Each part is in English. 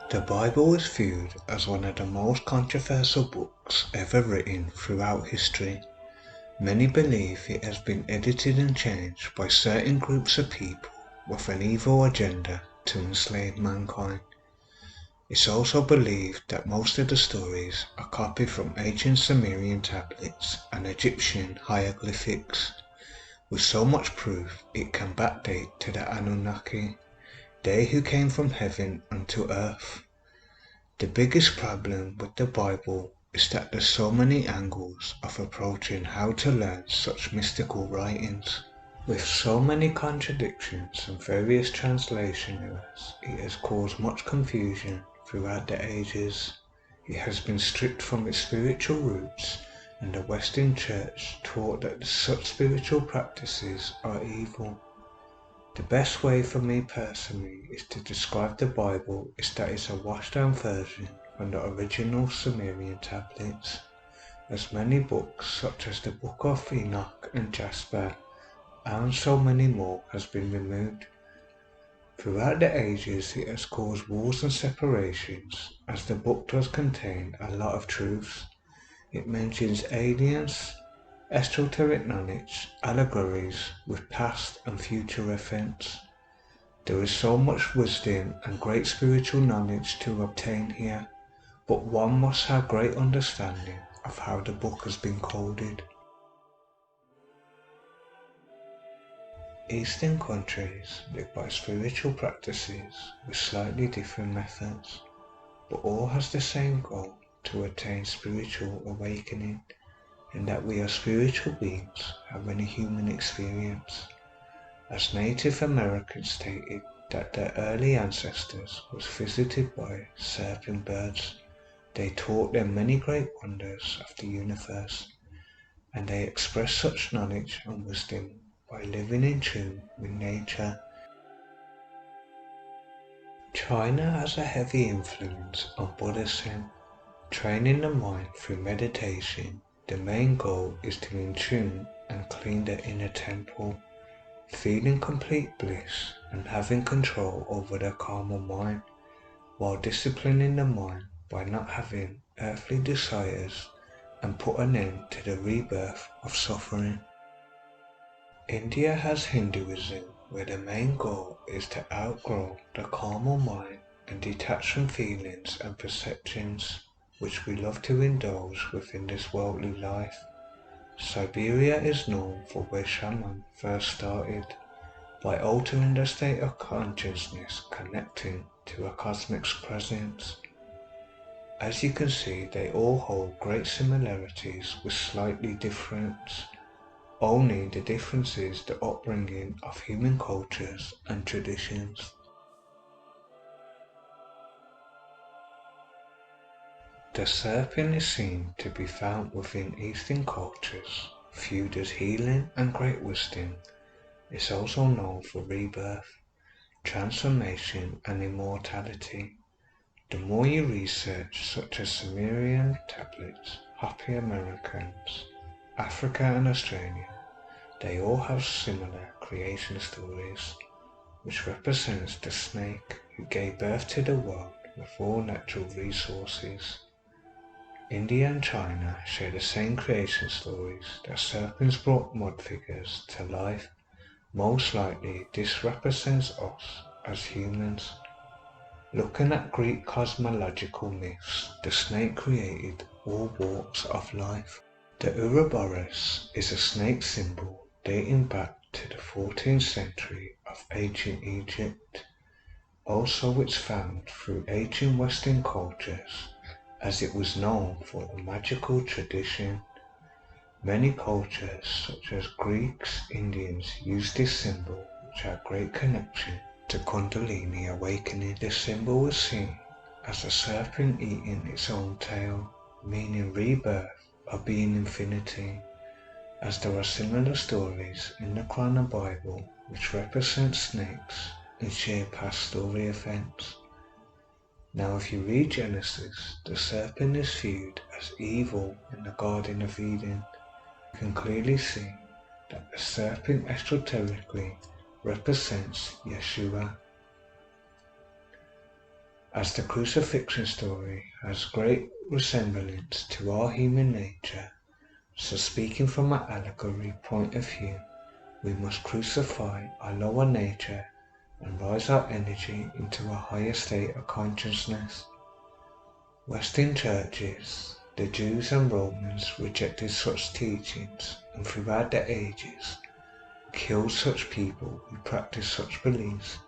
The Bible is viewed as one of the most controversial books ever written throughout history. Many believe it has been edited and changed by certain groups of people with an evil agenda to enslave mankind. It's also believed that most of the stories are copied from ancient Sumerian tablets and Egyptian hieroglyphics, with so much proof it can backdate to the Anunnaki, they who came from heaven unto earth. The biggest problem with the Bible is that there's so many angles of approaching how to learn such mystical writings. With so many contradictions and various translation errors, it has caused much confusion throughout the ages. It has been stripped from its spiritual roots, and the Western Church taught that such spiritual practices are evil. The best way for me personally is to describe the Bible is that it's a washed down version from the original Sumerian tablets, as many books such as the Book of Enoch and Jasper and so many more has been removed. Throughout the ages it has caused wars and separations, as the book does contain a lot of truths. It mentions aliens, esoteric knowledge, allegories with past and future events. There is so much wisdom and great spiritual knowledge to obtain here, but one must have great understanding of how the book has been coded. Eastern countries live by spiritual practices with slightly different methods, but all has the same goal, to attain spiritual awakening, and that we are spiritual beings having a human experience. As Native Americans stated that their early ancestors was visited by serpent birds, they taught them many great wonders of the universe, and they expressed such knowledge and wisdom by living in tune with nature. China has a heavy influence on Buddhism. Training the mind through meditation, the main goal is to in tune and clean the inner temple, feeling complete bliss and having control over the calmer mind, while disciplining the mind by not having earthly desires and put an end to the rebirth of suffering. India has Hinduism, where the main goal is to outgrow the calmer mind and detach from feelings and perceptions which we love to indulge within this worldly life. Siberia is known for where shaman first started, by altering the state of consciousness connecting to a cosmic presence. As you can see, they all hold great similarities with slightly difference. Only the difference is the upbringing of human cultures and traditions. The serpent is seen to be found within Eastern cultures, viewed as healing and great wisdom. It's also known for rebirth, transformation and immortality. The more you research, such as Sumerian tablets, Hopi Americans, Africa and Australia, they all have similar creation stories, which represents the snake who gave birth to the world with all natural resources. India and China share the same creation stories that serpents brought mud figures to life. Most likely this represents us as humans. Looking at Greek cosmological myths, the snake created all walks of life. The Ouroboros is a snake symbol dating back to the 14th century of ancient Egypt. Also it's found through ancient Western cultures, as it was known for a magical tradition. Many cultures such as Greeks, Indians use this symbol, which had great connection to Kundalini awakening. The symbol was seen as a serpent eating its own tail, meaning rebirth or being infinity, as there are similar stories in the Quran Bible which represent snakes and share past story events. Now if you read Genesis, the serpent is viewed as evil in the Garden of Eden. You can clearly see that the serpent esoterically represents Yeshua. As the crucifixion story has great resemblance to our human nature, so speaking from an allegory point of view, we must crucify our lower nature and rise our energy into a higher state of consciousness. Western churches, the Jews and Romans rejected such teachings and throughout the ages killed such people who practiced such beliefs,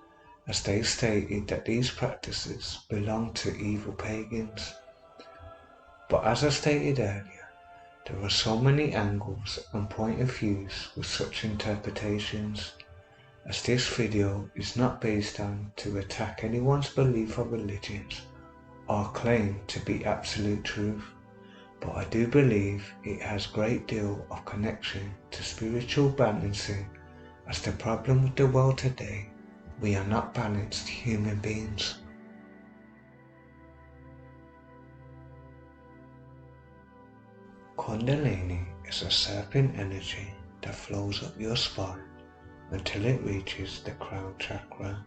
as they stated that these practices belonged to evil pagans. But as I stated earlier, there are so many angles and point of views with such interpretations, as this video is not based on to attack anyone's belief or religions or claim to be absolute truth, but I do believe it has a great deal of connection to spiritual balancing, as the problem with the world today, we are not balanced human beings. Kundalini is a serpent energy that flows up your spine until it reaches the crown chakra.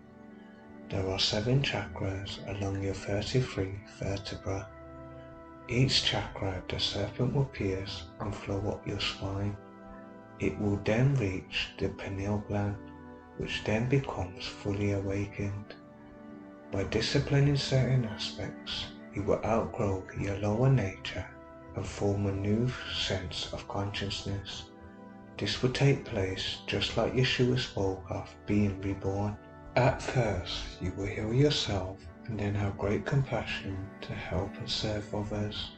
There are 7 chakras along your 33 vertebrae. Each chakra the serpent will pierce and flow up your spine. It will then reach the pineal gland, which then becomes fully awakened. By disciplining certain aspects, you will outgrow your lower nature and form a new sense of consciousness. This will take place just like Yeshua spoke of being reborn. At first, you will heal yourself and then have great compassion to help and serve others,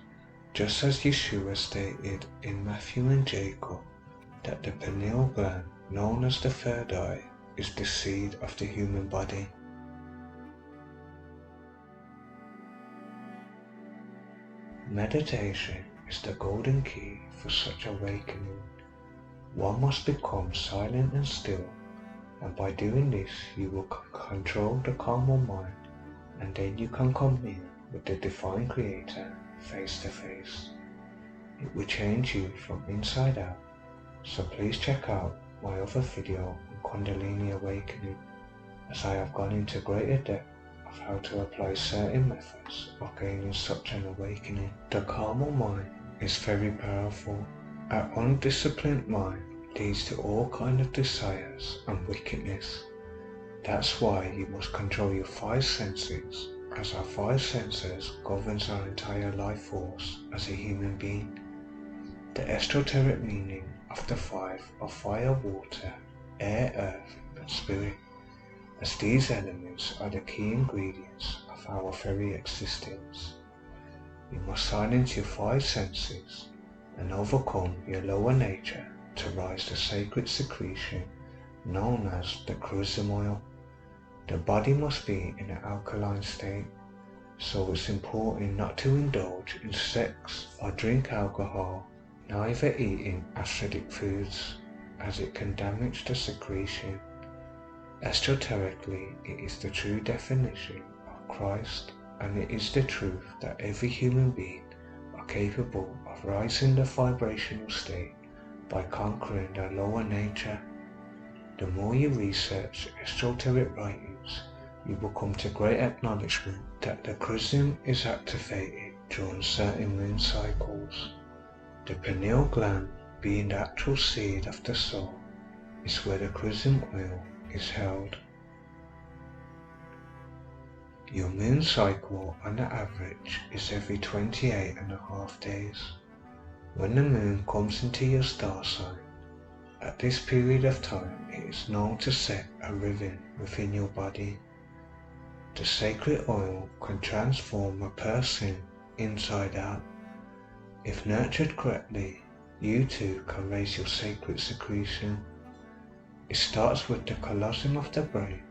just as Yeshua stated in Matthew and Jacob that the pineal gland, known as the third eye, is the seed of the human body. Meditation is the golden key for such awakening. One must become silent and still, and by doing this you will control the carnal mind, and then you can commune with the Divine Creator face to face. It will change you from inside out, so please check out my other video on Kundalini Awakening, as I have gone into greater depth of how to apply certain methods of gaining such an awakening. The carnal mind is very powerful. Our undisciplined mind leads to all kinds of desires and wickedness. That's why you must control your 5 senses, as our 5 senses governs our entire life force as a human being. The esoteric meaning of the 5 are fire, water, air, earth and spirit, as these elements are the key ingredients of our very existence. You must silence your 5 senses and overcome your lower nature to rise the sacred secretion known as the chrism oil. The body must be in an alkaline state, so it's important not to indulge in sex or drink alcohol, neither eating acidic foods, as it can damage the secretion. Esoterically, it is the true definition of Christ, and it is the truth that every human being are capable of rising the vibrational state by conquering their lower nature. The more you research esoteric writings, you will come to great acknowledgement that the chrism is activated during certain moon cycles. The pineal gland, being the actual seed of the soul, is where the chrism oil is held. Your moon cycle on the average is every 28.5 days. When the moon comes into your star sign, at this period of time it is known to set a rhythm within your body. The sacred oil can transform a person inside out. If nurtured correctly, you too can raise your sacred secretion. It starts with the colosseum of the brain.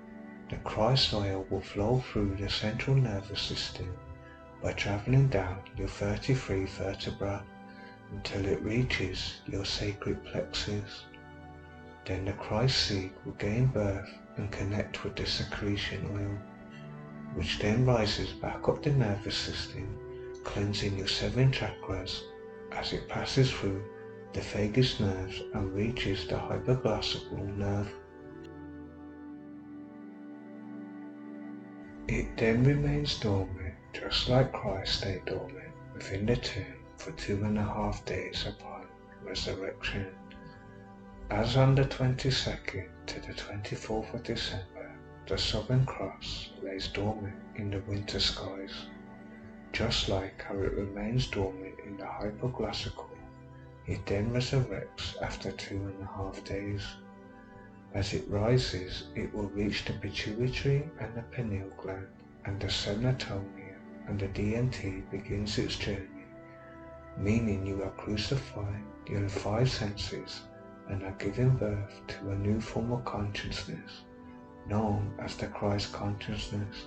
The Christ oil will flow through the central nervous system by travelling down your 33 vertebrae until it reaches your sacred plexus. Then the Christ seed will gain birth and connect with the secretion oil, which then rises back up the nervous system, cleansing your 7 chakras as it passes through the vagus nerves and reaches the hypoglossal nerve. It then remains dormant, just like Christ stayed dormant within the tomb for 2.5 days upon resurrection. As on the 22nd to the 24th of December, the Southern Cross lays dormant in the winter skies, just like how it remains dormant in the hypoglossical. It then resurrects after 2.5 days. As it rises, it will reach the pituitary and the pineal gland, and the serotonin and the DMT begins its journey, meaning you are crucifying your 5 senses and are giving birth to a new form of consciousness, known as the Christ consciousness.